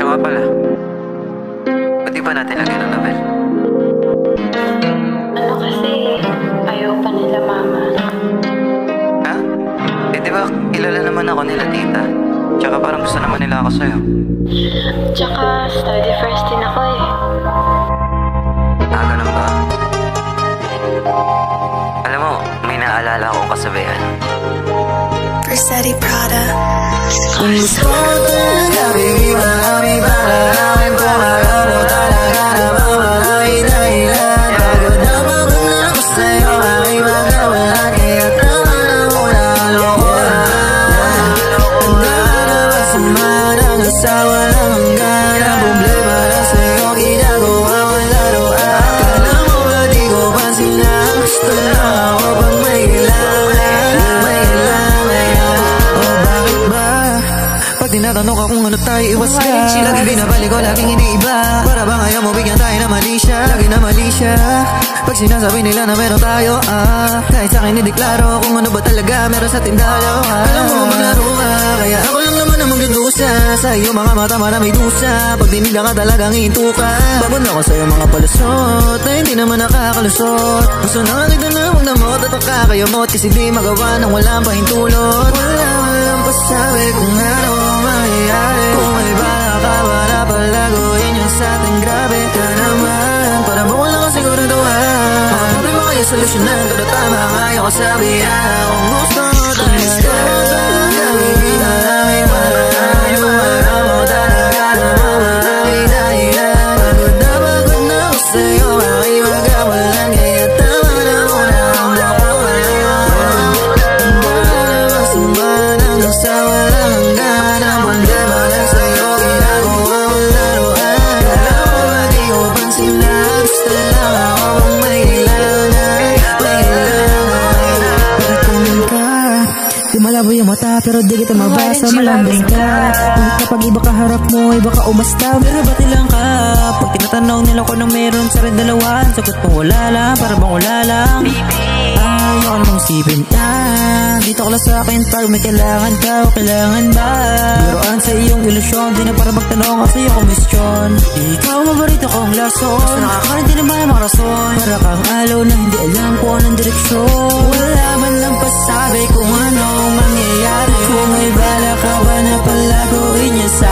nga pala, ba't di ba natin lagyan ng label? Ano kasi, ayaw pa nila mama. Ha? Eh di ba kilala naman ako nila tita? Tsaka parang gusto naman nila ako sa'yo. Tsaka study first din ako eh. Ah, ganun ba? Alam mo, may naalala akong kasabihan. Versace Prada. Kung gusto mo talaga, baby, marami marami pumaraw mo talaga na mamarawi dahilan. Pagod na ako sa'yo, aking magawalan, kaya tama na muna lokohan. Handa na ba sa manang asawa ng hanggan? Ang problema lang sa'yo, ginagawa mo laruan. Akala mo ba di ko pansin na gusto na ako pag may kailangan? May kailangan. O bakit ba? Pag tinatanong ka kung ano tayo, iwas ka. Lagi binabalik ko, laging iniiba. Para bang ayaw mo bigyan tayo na mali siya? Lagi na mali siya. Pag sinasabi nila na meron tayo, kahit sa'kin idiklaro kung ano ba talaga meron sa tindalo, alam mo maglaro ka, kaya ako lang naman ang magdudusa. Sa iyo mga mata maraming dusa. Pag di nila ka talagang iintukan. Babon ako sa'yo mga palusot na hindi naman nakakalusot. Gusto na kita na magdamot at kakayamot, kasi di magawa nang walang pahintulot. Walang pasabi kung ano mangyayari. Kung may bala ka ba na palaguin yun sa ating grabe ka naman. Para mo wala ka siguro gawa. Ang problema kaya solusyonan, pero tama ngayon ko sabihan. Kung gusto mo talaga, baby, maraming pumaraw mo talaga na mamarawi dahilan. Pagod na ako sa'yo, aking magawalan, kaya tama na muna ang lokohan. Handa na ba sa manang asawa lang hanggan? Ang problema lang sa'yo, ginagawa mo laruan. Alam mo ba di ko pansin na gusto lang ako pang may kailangan? May kailangan. Pagkakunin ka, di malabo yung mata pero di kita mabasa, malambing ka. Kapag iba ka harap mo, iba ka umasta, pero ba't ilang ka? Pag tinatanong nila ko nang meron sa rin dalawan, sagot mo wala lang, para bang wala lang. Ayaw ka namang sipin ka, dito ka lang sa akin pag may kailangan ka o kailangan ba? Biruan sa iyong ilusyon, di na para magtanong sa iyong komisyon. Ikaw mabarito kong lason, basta nakakarin din naman ang mga rason. Para kang alaw na hindi alam kung anong direksyon. Wala man lang pasabi kung ano mangyayari. Kung may bala ka ba na palaguin niya sa